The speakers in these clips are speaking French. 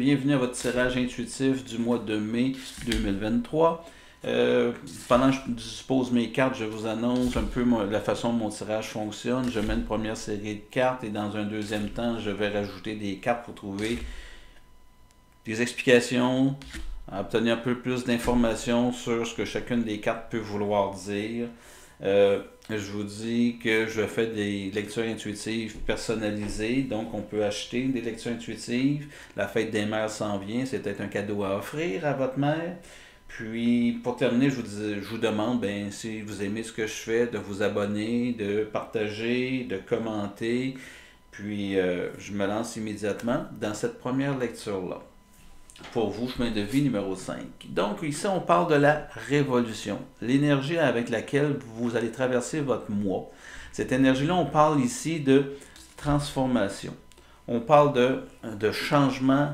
bienvenue à votre tirage intuitif du mois de mai 2023. Pendant que je dispose mes cartes, je vous annonce un peu la façon dont mon tirage fonctionne. Je mets une première série de cartes et dans un deuxième temps, je vais rajouter des cartes pour trouver des explications, obtenir un peu plus d'informations sur ce que chacune des cartes peut vouloir dire. Je vous dis que je fais des lectures intuitives personnalisées, donc on peut acheter des lectures intuitives. La fête des mères s'en vient, c'est peut-être un cadeau à offrir à votre mère. Puis pour terminer, je vous demande, ben, si vous aimez ce que je fais, de vous abonner, de partager, de commenter. Puis je me lance immédiatement dans cette première lecture-là. Pour vous, chemin de vie numéro 5. Donc ici, on parle de la révolution, l'énergie avec laquelle vous allez traverser votre mois. Cette énergie-là, on parle ici de transformation. On parle de changement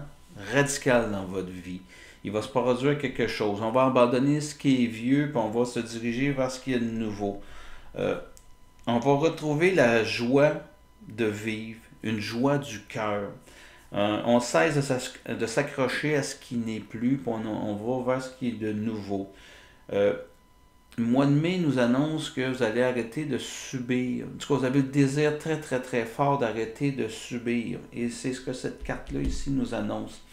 radical dans votre vie. Il va se produire quelque chose. On va abandonner ce qui est vieux, puis on va se diriger vers ce qui est nouveau. On va retrouver la joie de vivre, une joie du cœur. On cesse de s'accrocher à ce qui n'est plus, puis on va vers ce qui est de nouveau. Le mois de mai nous annonce que vous allez arrêter de subir. En tout cas, vous avez le désir très très très fort d'arrêter de subir. Et c'est ce que cette carte-là ici nous annonce.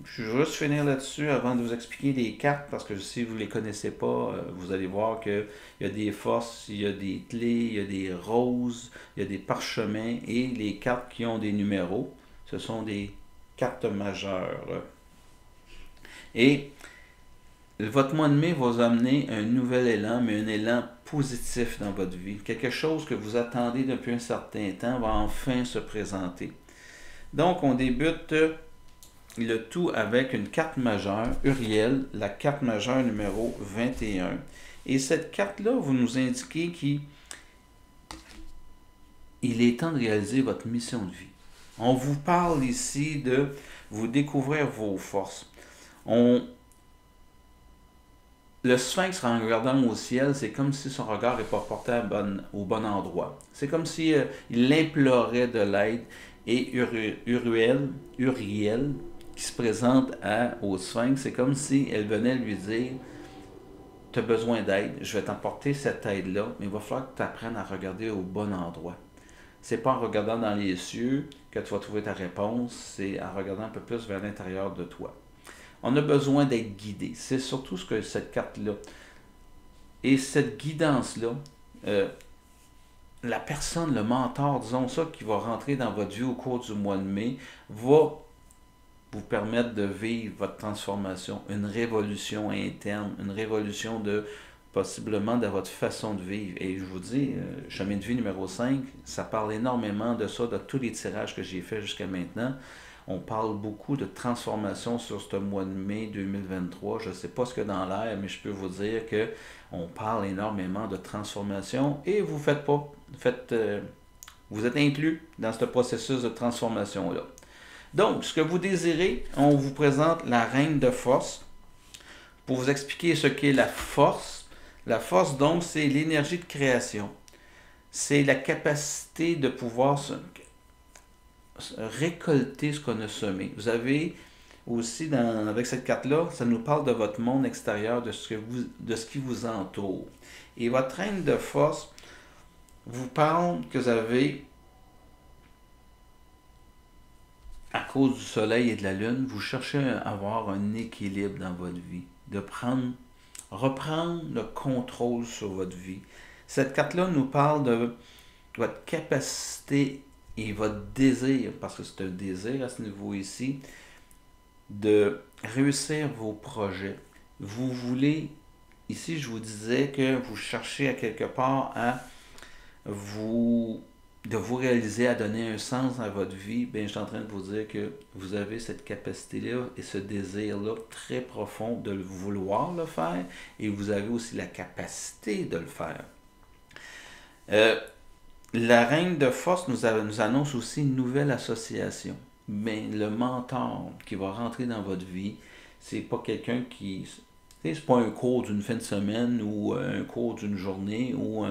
Je vais juste finir là-dessus avant de vous expliquer les cartes, parce que si vous ne les connaissez pas, vous allez voir qu'il y a des forces, il y a des clés, il y a des roses, il y a des parchemins, et les cartes qui ont des numéros, ce sont des cartes majeures. Et votre mois de mai va vous amener un nouvel élan, mais un élan positif dans votre vie. Quelque chose que vous attendez depuis un certain temps va enfin se présenter. Donc, on débute le tout avec une carte majeure, Uriel, la carte majeure numéro 21. Et cette carte-là, vous nous indiquez qu'il est temps de réaliser votre mission de vie. On vous parle ici de vous découvrir vos forces. Le sphinx, en regardant au ciel, c'est comme si son regard n'est pas porté au bon endroit. C'est comme si il implorait de l'aide. Et Uriel, qui se présente au sphinx, c'est comme si elle venait lui dire « Tu as besoin d'aide, je vais t'emporter cette aide-là, mais il va falloir que tu apprennes à regarder au bon endroit. » C'est pas en regardant dans les cieux que tu vas trouver ta réponse, c'est en regardant un peu plus vers l'intérieur de toi. On a besoin d'être guidé. C'est surtout ce que cette carte-là. Et cette guidance-là, la personne, le mentor, disons ça, qui va rentrer dans votre vie au cours du mois de mai, va vous permettre de vivre votre transformation, une révolution interne, une révolution possiblement de votre façon de vivre. Et je vous dis, chemin de vie numéro 5, ça parle énormément de ça, de tous les tirages que j'ai faits jusqu'à maintenant. On parle beaucoup de transformation sur ce mois de mai 2023. Je ne sais pas ce que dans l'air, mais je peux vous dire qu'on parle énormément de transformation et vous vous êtes inclus dans ce processus de transformation-là. Donc, ce que vous désirez, on vous présente la reine de force pour vous expliquer ce qu'est la force. La force, donc, c'est l'énergie de création. C'est la capacité de pouvoir récolter ce qu'on a semé. Vous avez aussi, avec cette carte-là, ça nous parle de votre monde extérieur, de ce qui vous entoure. Et votre reine de force vous parle que vous avez, à cause du soleil et de la lune, vous cherchez à avoir un équilibre dans votre vie, de reprendre le contrôle sur votre vie. Cette carte-là nous parle de votre capacité et votre désir, parce que c'est un désir à ce niveau ici, de réussir vos projets. Vous voulez, ici je vous disais que vous cherchez à quelque part de vous réaliser, à donner un sens à votre vie. Bien, je suis en train de vous dire que vous avez cette capacité-là et ce désir-là très profond de vouloir le faire, et vous avez aussi la capacité de le faire. La reine de force nous annonce aussi une nouvelle association. Mais le mentor qui va rentrer dans votre vie, c'est pas quelqu'un qui... C'est pas un cours d'une fin de semaine ou un cours d'une journée ou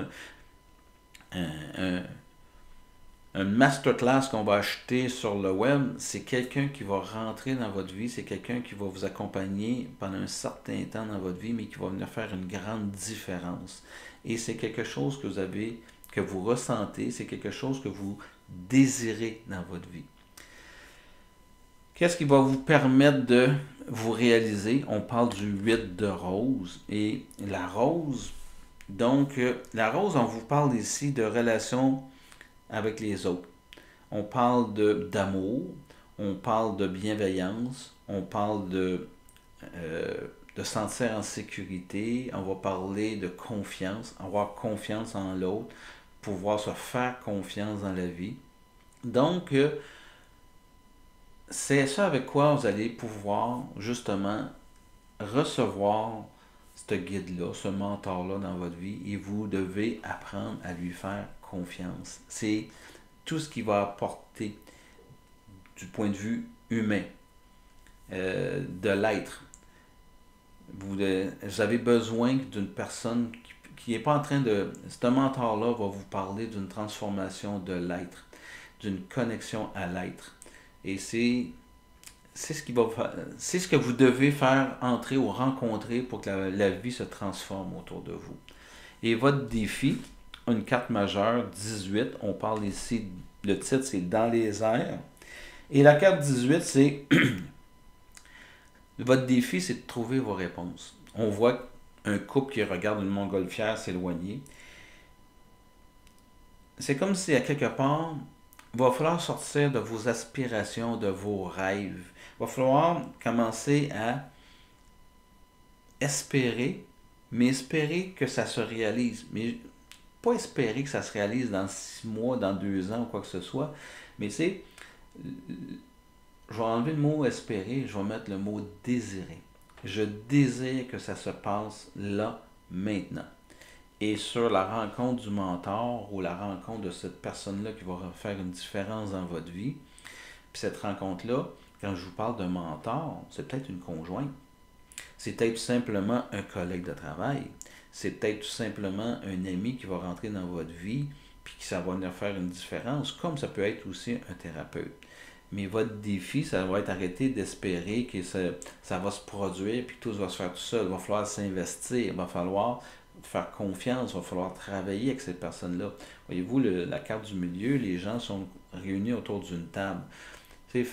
un masterclass qu'on va acheter sur le web, c'est quelqu'un qui va rentrer dans votre vie, c'est quelqu'un qui va vous accompagner pendant un certain temps dans votre vie, mais qui va venir faire une grande différence. Et c'est quelque chose que vous avez, que vous ressentez, c'est quelque chose que vous désirez dans votre vie. Qu'est-ce qui va vous permettre de vous réaliser? On parle du 8 de rose. Et la rose, donc, la rose, on vous parle ici de relations avec les autres. On parle d'amour, on parle de bienveillance, on parle de sentir en sécurité, on va parler de confiance, avoir confiance en l'autre, pouvoir se faire confiance dans la vie. Donc, c'est ça avec quoi vous allez pouvoir justement recevoir ce guide-là, ce mentor-là dans votre vie et vous devez apprendre à lui faire confiance. C'est tout ce qui va apporter du point de vue humain, de l'être. Vous avez besoin d'une personne qui n'est pas en train de... Ce mentor-là va vous parler d'une transformation de l'être, d'une connexion à l'être. Et c'est ce que vous devez faire entrer ou rencontrer pour que la vie se transforme autour de vous. Et votre défi, une carte majeure, 18, on parle ici, le titre c'est Dans les airs. Et la carte 18, c'est votre défi, c'est de trouver vos réponses. On voit un couple qui regarde une montgolfière s'éloigner. C'est comme si à quelque part, il va falloir sortir de vos aspirations, de vos rêves. Il va falloir commencer à espérer, mais espérer que ça se réalise. Mais pas espérer que ça se réalise dans 6 mois, dans 2 ans ou quoi que ce soit. Mais c'est, je vais enlever le mot espérer, je vais mettre le mot désirer. Je désire que ça se passe là, maintenant. Et sur la rencontre du mentor ou la rencontre de cette personne-là qui va faire une différence dans votre vie, puis cette rencontre-là, quand je vous parle de mentor, c'est peut-être une conjointe. C'est peut-être tout simplement un collègue de travail. C'est peut-être tout simplement un ami qui va rentrer dans votre vie puis que ça va venir faire une différence, comme ça peut être aussi un thérapeute. Mais votre défi, ça va être arrêter d'espérer que ça va se produire puis que tout va se faire tout seul. Il va falloir s'investir, il va falloir faire confiance, il va falloir travailler avec cette personne-là. Voyez-vous, la carte du milieu, les gens sont réunis autour d'une table. C'est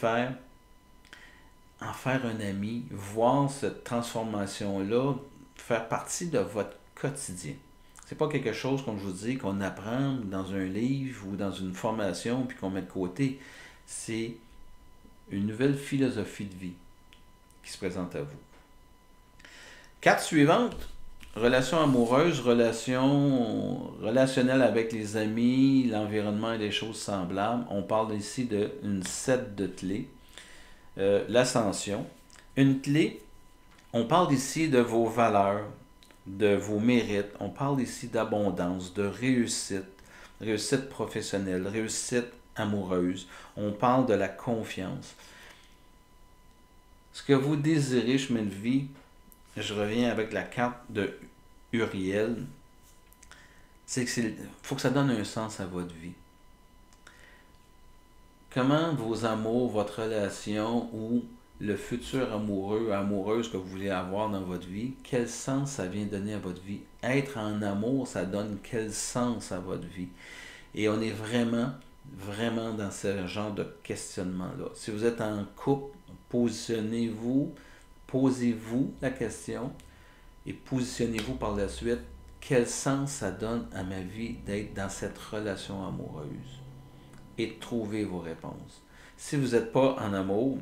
en faire un ami, voir cette transformation-là faire partie de votre quotidien. C'est pas quelque chose, comme je vous dis, qu'on apprend dans un livre ou dans une formation puis qu'on met de côté. C'est une nouvelle philosophie de vie qui se présente à vous. Carte suivante, relation amoureuse, relationnelle avec les amis, l'environnement et les choses semblables. On parle ici d'une 7 de clés. L'ascension. Une clé, on parle ici de vos valeurs, de vos mérites. On parle ici d'abondance, de réussite professionnelle, réussite amoureuse. On parle de la confiance. Ce que vous désirez, chemin de vie, je reviens avec la carte de Uriel, c'est que faut que ça donne un sens à votre vie. Comment vos amours, votre relation ou le futur amoureux, amoureuse que vous voulez avoir dans votre vie, quel sens ça vient donner à votre vie? Être en amour, ça donne quel sens à votre vie? Et on est vraiment dans ce genre de questionnement-là. Si vous êtes en couple, posez-vous la question et positionnez-vous par la suite. Quel sens ça donne à ma vie d'être dans cette relation amoureuse? Et trouver vos réponses. Si vous n'êtes pas en amour,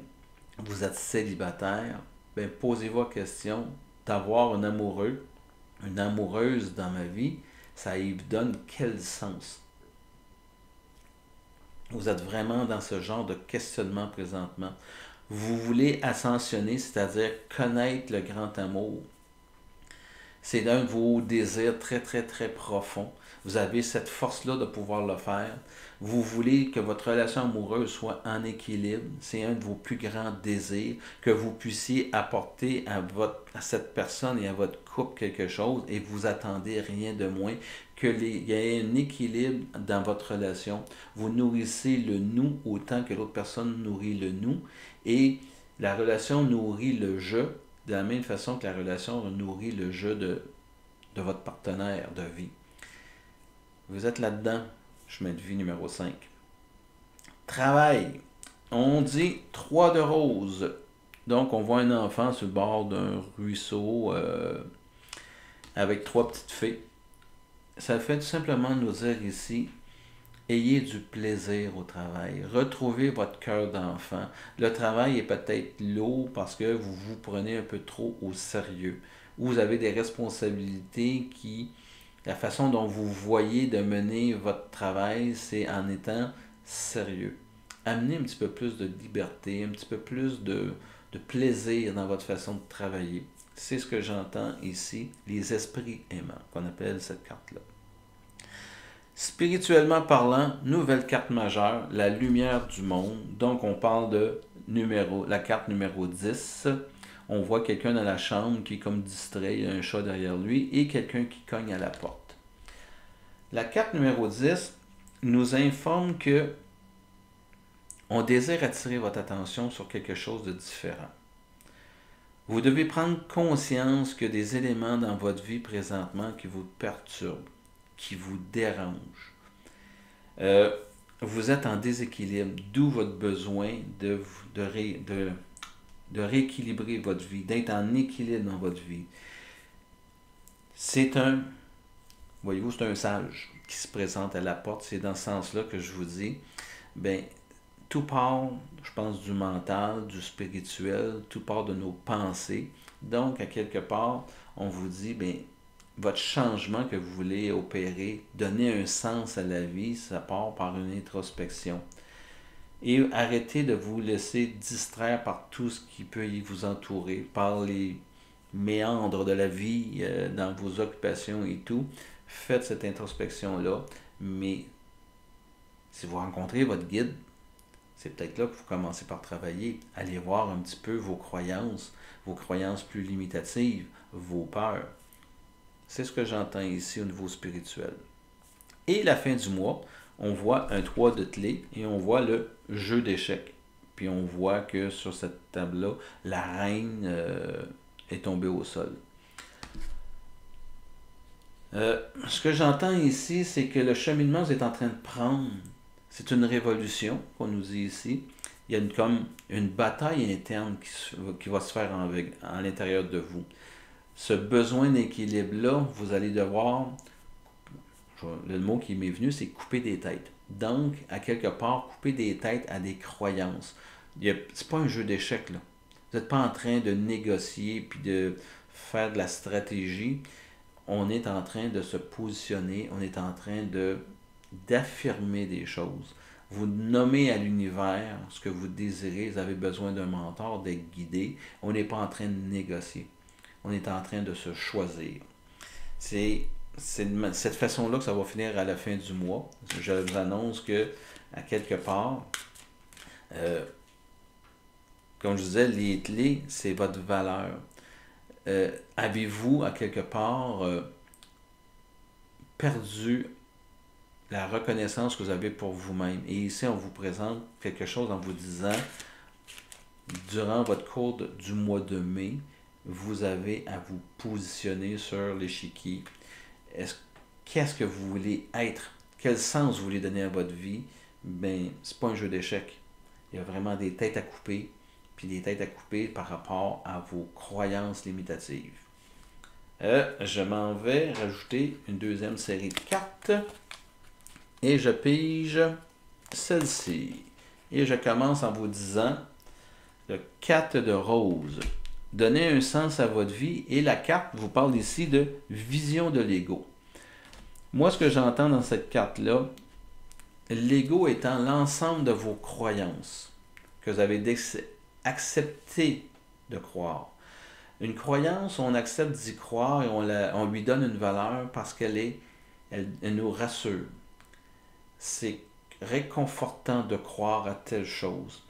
vous êtes célibataire, bien posez-vous la question d'avoir un amoureux, une amoureuse dans ma vie, ça y donne quel sens? Vous êtes vraiment dans ce genre de questionnement présentement. Vous voulez ascensionner, c'est-à-dire connaître le grand amour. C'est un de vos désirs très, très, très profonds. Vous avez cette force-là de pouvoir le faire. Vous voulez que votre relation amoureuse soit en équilibre. C'est un de vos plus grands désirs, que vous puissiez apporter à cette personne et à votre couple quelque chose et vous attendez rien de moins qu'il y ait un équilibre dans votre relation. Vous nourrissez le nous autant que l'autre personne nourrit le nous et la relation nourrit le je de la même façon que la relation nourrit le je de votre partenaire de vie. Vous êtes là-dedans, chemin de vie numéro 5. Travail. On dit 3 de rose. Donc, on voit un enfant sur le bord d'un ruisseau avec 3 petites fées. Ça fait tout simplement nous dire ici, ayez du plaisir au travail. Retrouvez votre cœur d'enfant. Le travail est peut-être lourd parce que vous vous prenez un peu trop au sérieux. Vous avez des responsabilités qui... La façon dont vous voyez de mener votre travail, c'est en étant sérieux. Amenez un petit peu plus de liberté, un petit peu plus de plaisir dans votre façon de travailler. C'est ce que j'entends ici, les esprits aimants, qu'on appelle cette carte-là. Spirituellement parlant, nouvelle carte majeure, la lumière du monde. Donc, on parle de la carte numéro 10. On voit quelqu'un dans la chambre qui est comme distrait, il y a un chat derrière lui, et quelqu'un qui cogne à la porte. La carte numéro 10 nous informe que on désire attirer votre attention sur quelque chose de différent. Vous devez prendre conscience que des éléments dans votre vie présentement qui vous perturbent, qui vous dérangent. Vous êtes en déséquilibre, d'où votre besoin de rééquilibrer votre vie, d'être en équilibre dans votre vie. Voyez-vous, c'est un sage qui se présente à la porte. C'est dans ce sens-là que je vous dis, tout part, je pense, du mental, du spirituel, tout part de nos pensées. Donc, à quelque part, on vous dit, votre changement que vous voulez opérer, donner un sens à la vie, ça part par une introspection. Et arrêtez de vous laisser distraire par tout ce qui peut vous entourer, par les méandres de la vie, dans vos occupations et tout. Faites cette introspection-là, mais si vous rencontrez votre guide, c'est peut-être là que vous commencez par travailler. Allez voir un petit peu vos croyances plus limitatives, vos peurs. C'est ce que j'entends ici au niveau spirituel. Et la fin du mois, on voit un 3 de clé et on voit le jeu d'échecs. Puis on voit que sur cette table-là, la reine est tombée au sol. Ce que j'entends ici, c'est que le cheminement vous est en train de prendre. C'est une révolution qu'on nous dit ici. Il y a comme une bataille interne qui va se faire à l'intérieur de vous. Ce besoin d'équilibre-là, vous allez devoir, le mot qui m'est venu, c'est couper des têtes. Donc, à quelque part, couper des têtes à des croyances. C'est pas un jeu d'échecs, là. Vous n'êtes pas en train de négocier puis de faire de la stratégie. On est en train de se positionner, on est en train d'affirmer des choses. Vous nommez à l'univers ce que vous désirez, vous avez besoin d'un mentor, d'être guidé. On n'est pas en train de négocier. On est en train de se choisir. C'est de cette façon-là que ça va finir à la fin du mois. Je vous annonce que, à quelque part, comme je disais, les clés, c'est votre valeur. Avez-vous, à quelque part, perdu la reconnaissance que vous avez pour vous-même? Et ici, on vous présente quelque chose en vous disant, durant votre cours du mois de mai, vous avez à vous positionner sur l'échiquier. Qu'est-ce que vous voulez être? Quel sens vous voulez donner à votre vie? C'est pas un jeu d'échecs. Il y a vraiment des têtes à couper, puis des têtes à couper par rapport à vos croyances limitatives. Je m'en vais rajouter une deuxième série de cartes. Et je pige celle-ci. Et je commence en vous disant le 4 de rose. Donnez un sens à votre vie. Et la carte vous parle ici de vision de l'ego. Moi, ce que j'entends dans cette carte-là, l'ego étant l'ensemble de vos croyances que vous avez accepté de croire. Une croyance, on accepte d'y croire et on lui donne une valeur parce elle nous rassure. C'est réconfortant de croire à telle chose.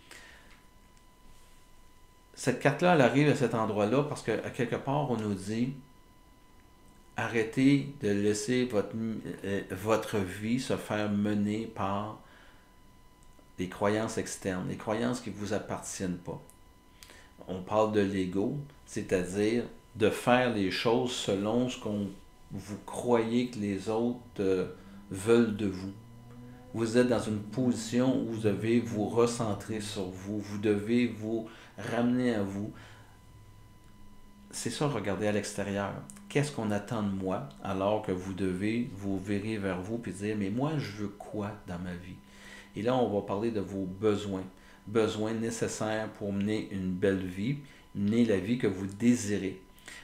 Cette carte-là, elle arrive à cet endroit-là parce qu'à quelque part, on nous dit arrêtez de laisser votre vie se faire mener par des croyances externes, des croyances qui ne vous appartiennent pas. On parle de l'ego, c'est-à-dire de faire les choses selon ce qu'on vous croyez que les autres veulent de vous. Vous êtes dans une position où vous devez vous recentrer sur vous, vous devez vous ramener à vous. C'est ça, regarder à l'extérieur. Qu'est-ce qu'on attend de moi alors que vous devez vous virer vers vous et dire, mais moi, je veux quoi dans ma vie? Et là, on va parler de vos besoins. Besoins nécessaires pour mener une belle vie, mener la vie que vous désirez.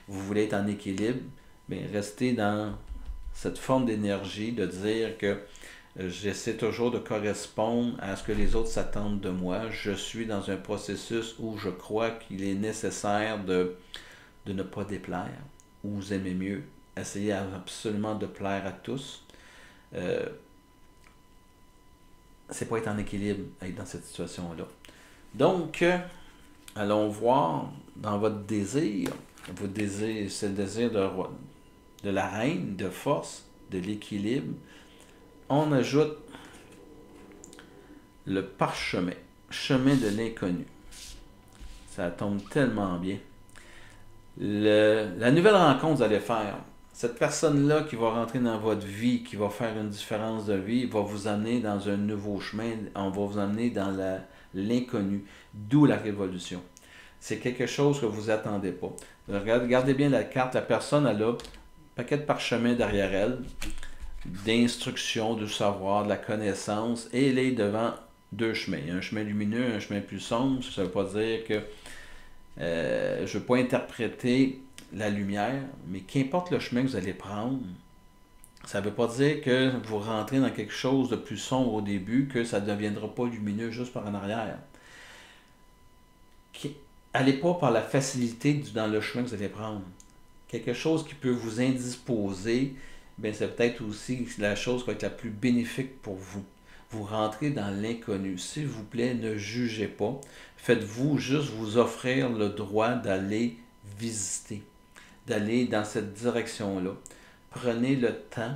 Vous voulez être en équilibre, bien, restez dans cette forme d'énergie de dire que j'essaie toujours de correspondre à ce que les autres s'attendent de moi. Je suis dans un processus où je crois qu'il est nécessaire de ne pas déplaire, ou vous aimez mieux, essayez absolument de plaire à tous. C'est pas être en équilibre, être dans cette situation-là. Donc, allons voir dans votre désir. Votre désir, c'est le désir de la reine, de force, de l'équilibre. On ajoute le parchemin, chemin de l'inconnu. Ça tombe tellement bien. La nouvelle rencontre que vous allez faire, cette personne-là qui va rentrer dans votre vie, qui va faire une différence de vie, va vous amener dans un nouveau chemin, on va vous amener dans l'inconnu, d'où la révolution. C'est quelque chose que vous attendez pas. Regardez bien la carte, la personne elle a un paquet de parchemins derrière elle, d'instructions, du savoir, de la connaissance, et elle est devant deux chemins. Un chemin lumineux, un chemin plus sombre. Ça ne veut pas dire que je ne veux pas interpréter la lumière, mais qu'importe le chemin que vous allez prendre, ça ne veut pas dire que vous rentrez dans quelque chose de plus sombre au début, que ça ne deviendra pas lumineux juste par en arrière. Allez pas par la facilité dans le chemin que vous allez prendre. Quelque chose qui peut vous indisposer, ben c'est peut-être aussi la chose qui va être la plus bénéfique pour vous. Vous rentrez dans l'inconnu. S'il vous plaît, ne jugez pas. Faites-vous juste vous offrir le droit d'aller visiter, d'aller dans cette direction-là. Prenez le temps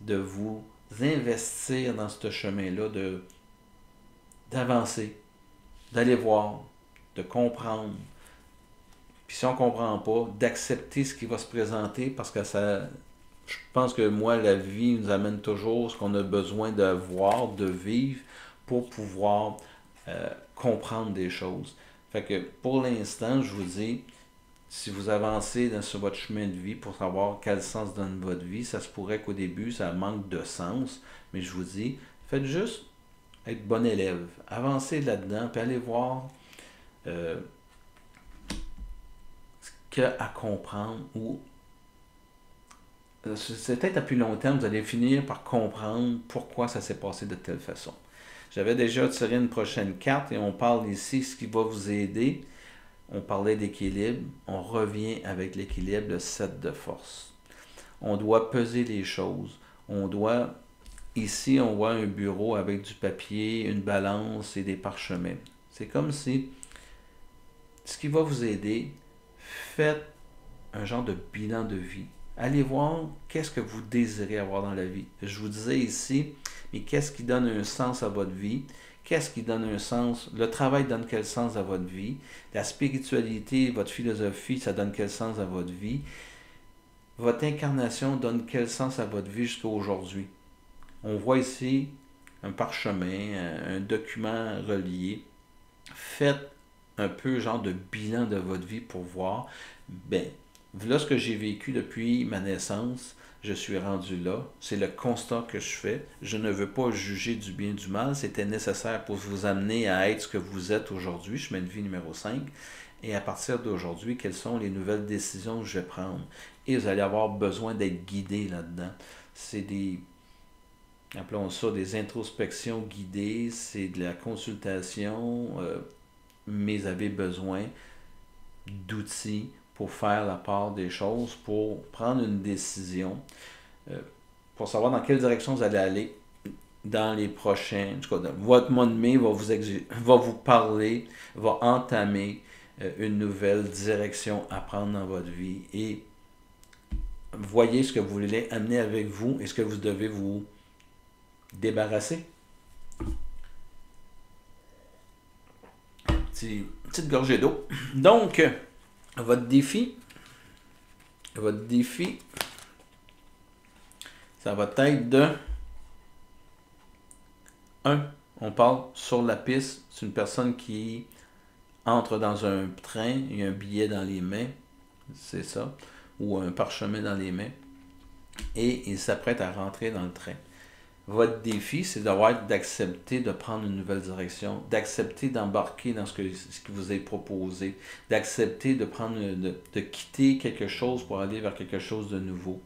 de vous investir dans ce chemin-là, d'avancer, d'aller voir, de comprendre. Puis si on ne comprend pas, d'accepter ce qui va se présenter parce que ça... Je pense que moi, la vie nous amène toujours ce qu'on a besoin de voir, de vivre pour pouvoir comprendre des choses. Fait que pour l'instant, je vous dis, si vous avancez sur votre chemin de vie pour savoir quel sens donne votre vie, ça se pourrait qu'au début, ça manque de sens. Mais je vous dis, faites juste être bon élève. Avancez là-dedans, puis allez voir ce qu'il y a à comprendre ou c'est peut-être à plus long terme, vous allez finir par comprendre pourquoi ça s'est passé de telle façon. J'avais déjà tiré une prochaine carte et on parle ici ce qui va vous aider. On parlait d'équilibre, on revient avec l'équilibre, le 7 de force. On doit peser les choses. Ici, on voit un bureau avec du papier, une balance et des parchemins. C'est comme si, ce qui va vous aider, faites un genre de bilan de vie. Allez voir qu'est-ce que vous désirez avoir dans la vie. Je vous disais ici, mais qu'est-ce qui donne un sens à votre vie? Qu'est-ce qui donne un sens? Le travail donne quel sens à votre vie? La spiritualité, votre philosophie, ça donne quel sens à votre vie? Votre incarnation donne quel sens à votre vie jusqu'à aujourd'hui? On voit ici un parchemin, un document relié. Faites un peu genre de bilan de votre vie pour voir, ben, voilà ce que j'ai vécu depuis ma naissance, je suis rendu là, c'est le constat que je fais. Je ne veux pas juger du bien du mal, c'était nécessaire pour vous amener à être ce que vous êtes aujourd'hui, chemin de vie numéro 5. Et à partir d'aujourd'hui, quelles sont les nouvelles décisions que je vais prendre? Et vous allez avoir besoin d'être guidé là-dedans. C'est appelons ça des introspections guidées, c'est de la consultation, mais vous avez besoin d'outils pour faire la part des choses, pour prendre une décision, pour savoir dans quelle direction vous allez aller dans les prochains. En tout cas, votre mois de mai va vous parler, va entamer une nouvelle direction à prendre dans votre vie et voyez ce que vous voulez amener avec vous et ce que vous devez vous débarrasser. Petite gorgée d'eau. Donc, votre défi, ça va être de 1. On parle sur la piste. C'est une personne qui entre dans un train, il y a un billet dans les mains, c'est ça, ou un parchemin dans les mains, et il s'apprête à rentrer dans le train. Votre défi, c'est d'accepter de prendre une nouvelle direction, d'accepter d'embarquer dans ce qui vous est proposé, d'accepter de quitter quelque chose pour aller vers quelque chose de nouveau.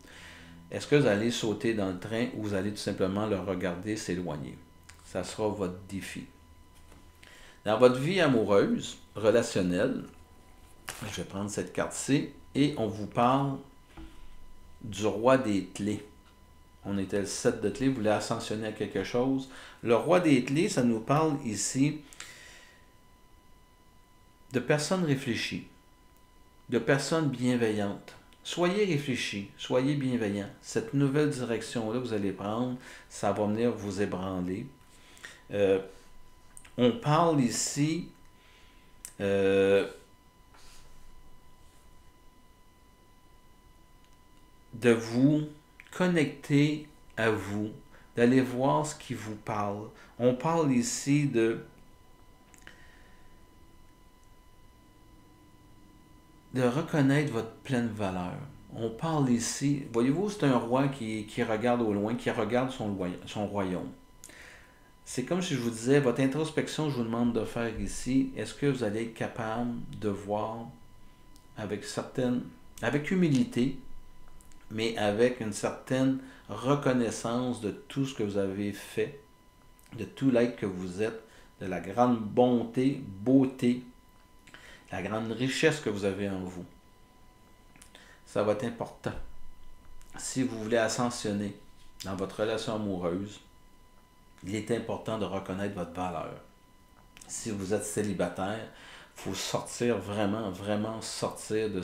Est-ce que vous allez sauter dans le train ou vous allez tout simplement le regarder s'éloigner? Ça sera votre défi. Dans votre vie amoureuse, relationnelle, je vais prendre cette carte-ci et on vous parle du roi des clés. On était le 7 de clés, vous voulez ascensionner à quelque chose. Le roi des clés, ça nous parle ici de personnes réfléchies, de personnes bienveillantes. Soyez réfléchis, soyez bienveillants. Cette nouvelle direction-là que vous allez prendre, ça va venir vous ébranler. On parle ici de vous connecter à vous, d'aller voir ce qui vous parle. On parle ici de reconnaître votre pleine valeur. On parle ici, voyez-vous, c'est un roi qui regarde au loin, qui regarde son royaume. C'est comme si je vous disais, votre introspection, je vous demande de faire ici, est-ce que vous allez être capable de voir avec humilité, mais avec une certaine reconnaissance de tout ce que vous avez fait, de tout l'être que vous êtes, de la grande bonté, beauté, la grande richesse que vous avez en vous. Ça va être important. Si vous voulez ascensionner dans votre relation amoureuse, il est important de reconnaître votre valeur. Si vous êtes célibataire, il faut sortir vraiment sortir de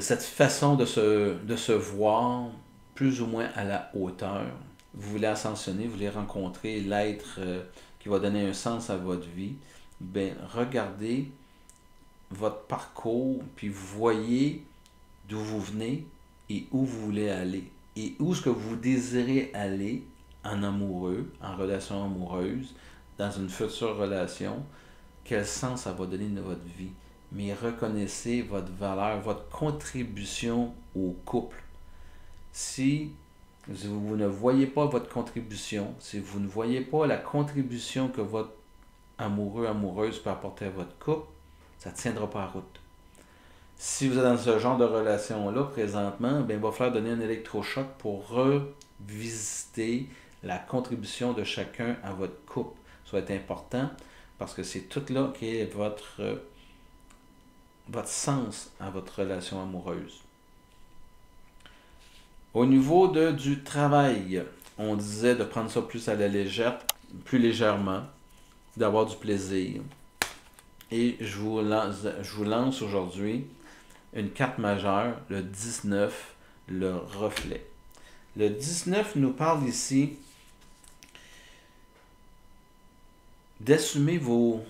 cette façon de se voir plus ou moins à la hauteur. Vous voulez ascensionner, vous voulez rencontrer l'être qui va donner un sens à votre vie. Ben, regardez votre parcours, puis vous voyez d'où vous venez et où vous voulez aller. Et où est-ce que vous désirez aller en amoureux, en relation amoureuse, dans une future relation, quel sens ça va donner dans votre vie. Mais reconnaissez votre valeur, votre contribution au couple. Si vous ne voyez pas votre contribution, si vous ne voyez pas la contribution que votre amoureux, amoureuse peut apporter à votre couple, ça ne tiendra pas la route. Si vous êtes dans ce genre de relation-là présentement, ben, il va falloir donner un électrochoc pour revisiter la contribution de chacun à votre couple. Ça va être important parce que c'est tout là qui est votre sens à votre relation amoureuse. Au niveau du travail, on disait de prendre ça plus à la légère, plus légèrement, d'avoir du plaisir. Et je vous lance aujourd'hui une carte majeure, le 19, le reflet. Le 19 nous parle ici d'assumer vos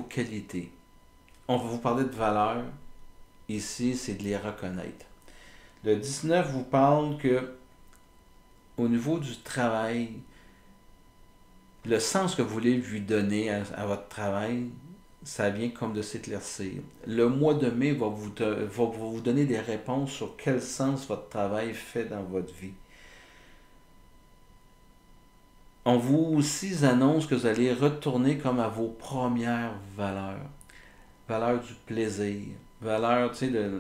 qualités. On va vous parler de valeurs. Ici, c'est de les reconnaître. Le 19 vous parle que au niveau du travail, le sens que vous voulez lui donner à votre travail, ça vient comme de s'éclaircir. Le mois de mai va vous donner des réponses sur quel sens votre travail fait dans votre vie. On vous aussi annonce que vous allez retourner comme à vos premières valeurs. Valeur du plaisir. Valeur, tu sais,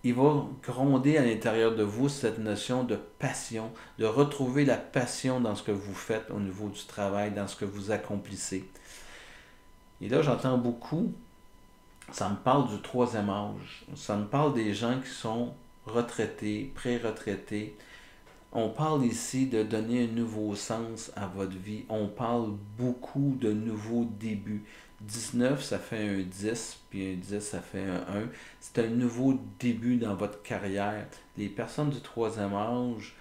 il va gronder à l'intérieur de vous cette notion de passion, de retrouver la passion dans ce que vous faites au niveau du travail, dans ce que vous accomplissez. Et là, j'entends beaucoup, ça me parle du troisième âge. Ça me parle des gens qui sont retraités, pré-retraités. On parle ici de donner un nouveau sens à votre vie. On parle beaucoup de nouveaux débuts. 19, ça fait un 10, puis un 10, ça fait un 1. C'est un nouveau début dans votre carrière. Les personnes du troisième âge,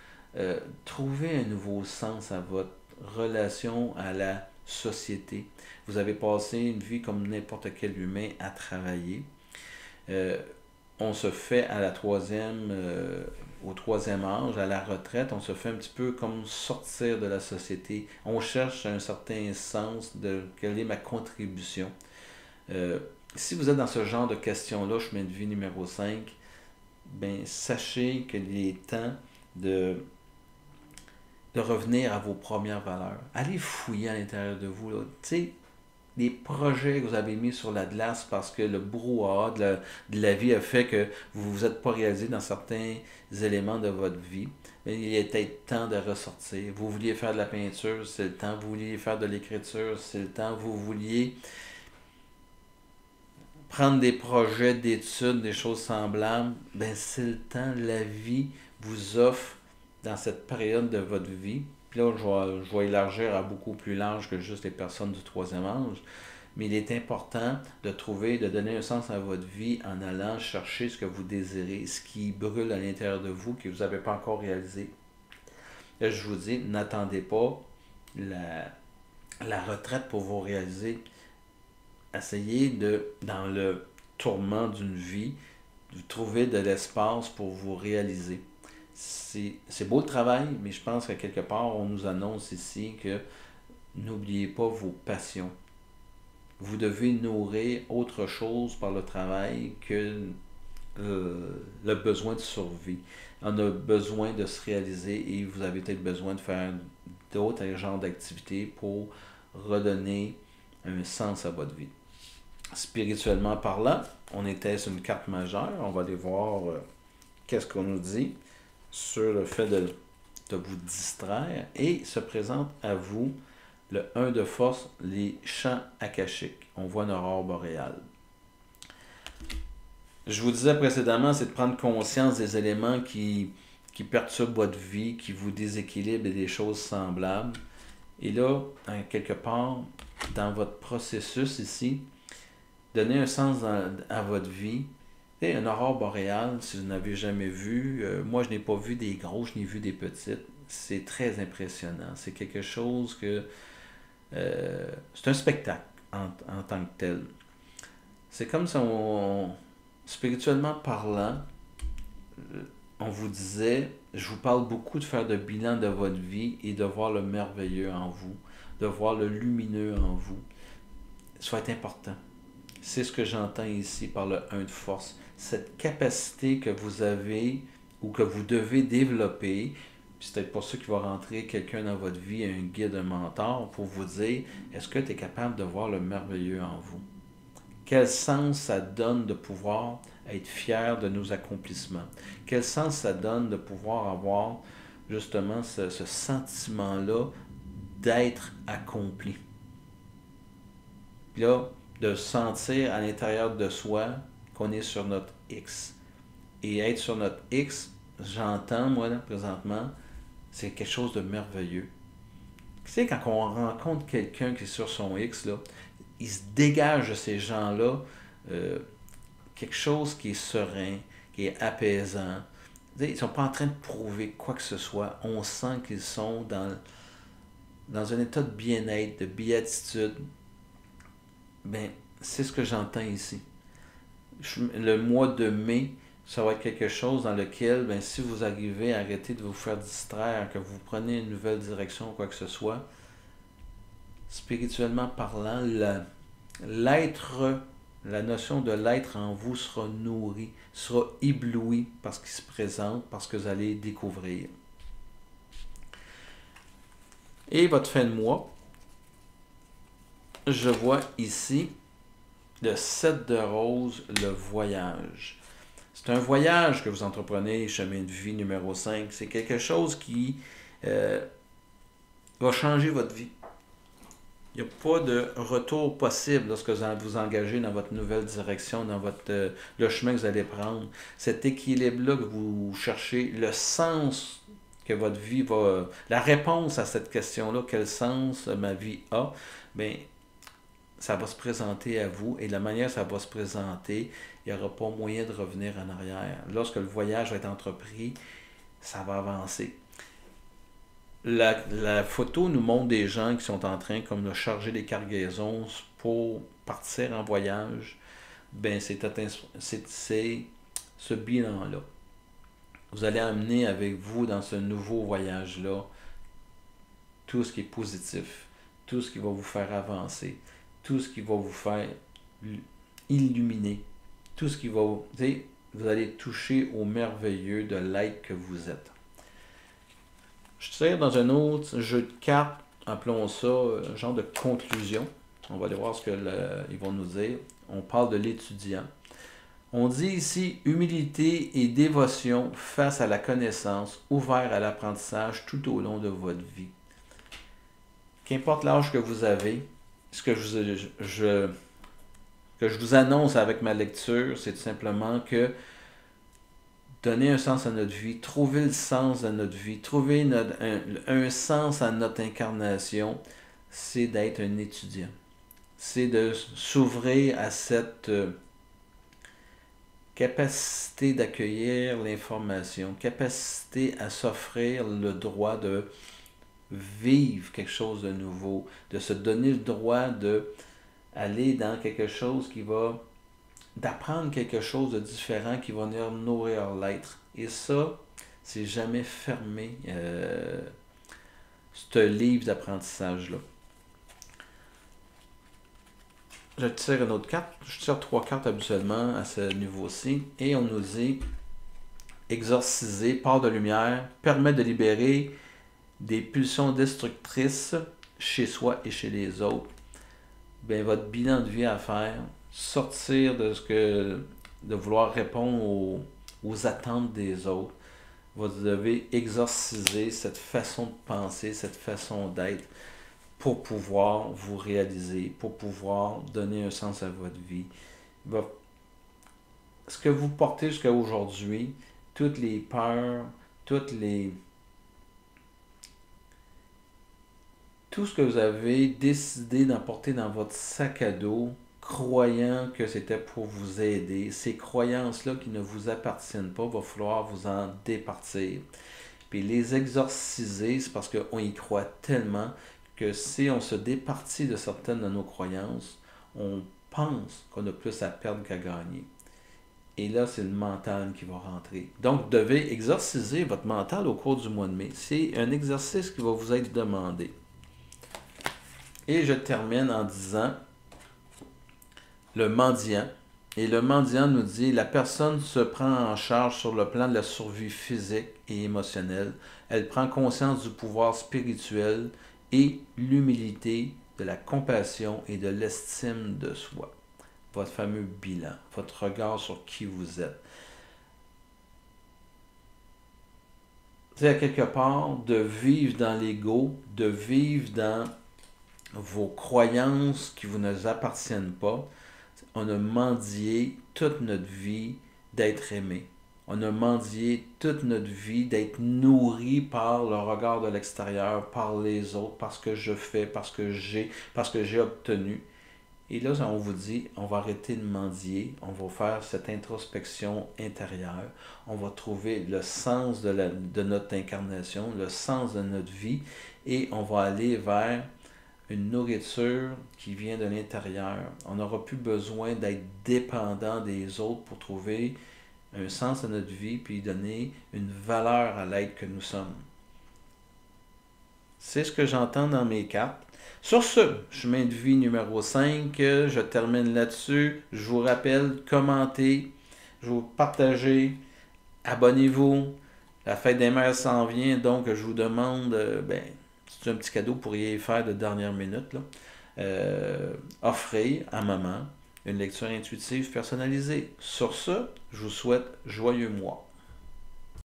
trouvez un nouveau sens à votre relation à la société. Vous avez passé une vie comme n'importe quel humain à travailler. Euh, on se fait à la au troisième âge, à la retraite, on se fait un petit peu comme sortir de la société. On cherche un certain sens de quelle est ma contribution. Euh, Si vous êtes dans ce genre de questions-là, chemin de vie numéro 5, ben, sachez qu'il est temps de, de revenir à vos premières valeurs. Allez fouiller à l'intérieur de vous. Tu sais, les projets que vous avez mis sur la glace parce que le brouhaha de la vie a fait que vous ne vous êtes pas réalisé dans certains éléments de votre vie. Mais il est peut-être temps de ressortir. Vous vouliez faire de la peinture, c'est le temps. Vous vouliez faire de l'écriture, c'est le temps. Vous vouliez prendre des projets d'études, des choses semblables, ben c'est le temps. La vie vous offre dans cette période de votre vie. Puis là, je vais élargir à beaucoup plus large que juste les personnes du troisième âge. Mais il est important de trouver, de donner un sens à votre vie en allant chercher ce que vous désirez, ce qui brûle à l'intérieur de vous, que vous n'avez pas encore réalisé. Là, je vous dis, n'attendez pas la retraite pour vous réaliser. Essayez de, dans le tourment d'une vie, de trouver de l'espace pour vous réaliser. C'est beau le travail, mais je pense qu'à quelque part, on nous annonce ici que n'oubliez pas vos passions. Vous devez nourrir autre chose par le travail que le besoin de survie. On a besoin de se réaliser et vous avez peut-être besoin de faire d'autres genres d'activités pour redonner un sens à votre vie. Spirituellement parlant, on était sur une carte majeure. On va aller voir qu'est-ce qu'on nous dit sur le fait de vous distraire. Et se présente à vous le 1 de force, les champs akashiques. On voit une aurore boréale. Je vous disais précédemment, c'est de prendre conscience des éléments qui perturbent votre vie, qui vous déséquilibrent et des choses semblables. Et là, quelque part, dans votre processus ici, donner un sens à votre vie. Tu sais, une aurore boréale, si vous n'avez jamais vu, moi je n'ai pas vu des gros, je n'ai vu des petites. C'est très impressionnant. C'est quelque chose que... c'est un spectacle en tant que tel. C'est comme si spirituellement parlant, on vous disait, je vous parle beaucoup de faire de bilan de votre vie et de voir le merveilleux en vous, de voir le lumineux en vous. Ça va être important. C'est ce que j'entends ici par le 1 de force. Cette capacité que vous avez ou que vous devez développer, c'est peut-être pour ça qu'il va rentrer quelqu'un dans votre vie, un guide, un mentor, pour vous dire, est-ce que tu es capable de voir le merveilleux en vous? Quel sens ça donne de pouvoir être fier de nos accomplissements? Quel sens ça donne de pouvoir avoir justement ce sentiment-là d'être accompli? Puis là, de sentir à l'intérieur de soi qu'on est sur notre X. Et être sur notre X, j'entends, moi, là, présentement, c'est quelque chose de merveilleux. Tu sais, quand on rencontre quelqu'un qui est sur son X, là, il se dégage de ces gens-là quelque chose qui est serein, qui est apaisant. Ils ne sont pas en train de prouver quoi que ce soit. On sent qu'ils sont dans un état de bien-être, de béatitude. Ben, c'est ce que j'entends ici. Le mois de mai, ça va être quelque chose dans lequel, ben, si vous arrivez à arrêter de vous faire distraire, que vous prenez une nouvelle direction ou quoi que ce soit, spirituellement parlant, l'être, la notion de l'être en vous sera nourrie, sera éblouie par ce qui se présente, parce que vous allez découvrir. Et votre fin de mois, je vois ici le 7 de rose, le voyage. C'est un voyage que vous entreprenez, chemin de vie numéro 5. C'est quelque chose qui va changer votre vie. Il n'y a pas de retour possible lorsque vous vous engagez dans votre nouvelle direction, dans le chemin que vous allez prendre. Cet équilibre-là que vous cherchez, le sens que votre vie va... La réponse à cette question-là, quel sens ma vie a, bien, ça va se présenter à vous et de la manière que ça va se présenter, il n'y aura pas moyen de revenir en arrière. Lorsque le voyage va être entrepris, ça va avancer. La photo nous montre des gens qui sont en train comme de charger des cargaisons pour partir en voyage. Ben, c'est ce bilan-là. Vous allez amener avec vous dans ce nouveau voyage-là tout ce qui est positif, tout ce qui va vous faire avancer, tout ce qui va vous faire illuminer, tout ce qui va vous... Vous allez toucher au merveilleux de l'être que vous êtes. Je tire dans un autre jeu de cartes, appelons ça genre de conclusion. On va aller voir ce qu'ils vont nous dire. On parle de l'étudiant. On dit ici humilité et dévotion face à la connaissance, ouvert à l'apprentissage tout au long de votre vie. Qu'importe l'âge que vous avez, ce que je vous annonce avec ma lecture, c'est tout simplement que donner un sens à notre vie, trouver le sens de notre vie, trouver un sens à notre incarnation, c'est d'être un étudiant. C'est de s'ouvrir à cette capacité d'accueillir l'information, capacité à s'offrir le droit de vivre quelque chose de nouveau, de se donner le droit d'aller dans quelque chose qui va... d'apprendre quelque chose de différent qui va venir nourrir l'être. Et ça, c'est jamais fermé, ce livre d'apprentissage-là. Je tire une autre carte. Je tire 3 cartes habituellement à ce niveau-ci. Et on nous dit exorciser, part de lumière, permet de libérer des pulsions destructrices chez soi et chez les autres. Bien, votre bilan de vie à faire, sortir de vouloir répondre aux attentes des autres. Vous devez exorciser cette façon de penser, cette façon d'être pour pouvoir vous réaliser, pour pouvoir donner un sens à votre vie. Ce que vous portez jusqu'à aujourd'hui, toutes les peurs, tout ce que vous avez décidé d'emporter dans votre sac à dos, croyant que c'était pour vous aider, ces croyances-là qui ne vous appartiennent pas, il va falloir vous en départir. Puis les exorciser, c'est parce qu'on y croit tellement que si on se départit de certaines de nos croyances, on pense qu'on a plus à perdre qu'à gagner. Et là, c'est le mental qui va rentrer. Donc, vous devez exorciser votre mental au cours du mois de mai. C'est un exercice qui va vous être demandé. Et je termine en disant le mendiant. Et le mendiant nous dit, la personne se prend en charge sur le plan de la survie physique et émotionnelle. Elle prend conscience du pouvoir spirituel et l'humilité, de la compassion et de l'estime de soi. Votre fameux bilan, votre regard sur qui vous êtes. C'est à quelque part de vivre dans l'ego, de vivre dans vos croyances qui vous ne appartiennent pas. On a mendié toute notre vie d'être aimé. On a mendié toute notre vie d'être nourri par le regard de l'extérieur, par les autres, parce que je fais, parce que j'ai obtenu. Et là, on vous dit, on va arrêter de mendier, on va faire cette introspection intérieure, on va trouver le sens de notre incarnation, le sens de notre vie, et on va aller vers une nourriture qui vient de l'intérieur. On n'aura plus besoin d'être dépendant des autres pour trouver un sens à notre vie, puis donner une valeur à l'être que nous sommes. C'est ce que j'entends dans mes cartes. Sur ce, chemin de vie numéro 5, je termine là-dessus. Je vous rappelle, commentez, je vous partagez, abonnez-vous. La fête des mères s'en vient, donc je vous demande, c'est un petit cadeau pour y faire de dernière minute, là. Offrez à maman une lecture intuitive personnalisée. Sur ce, je vous souhaite joyeux mois.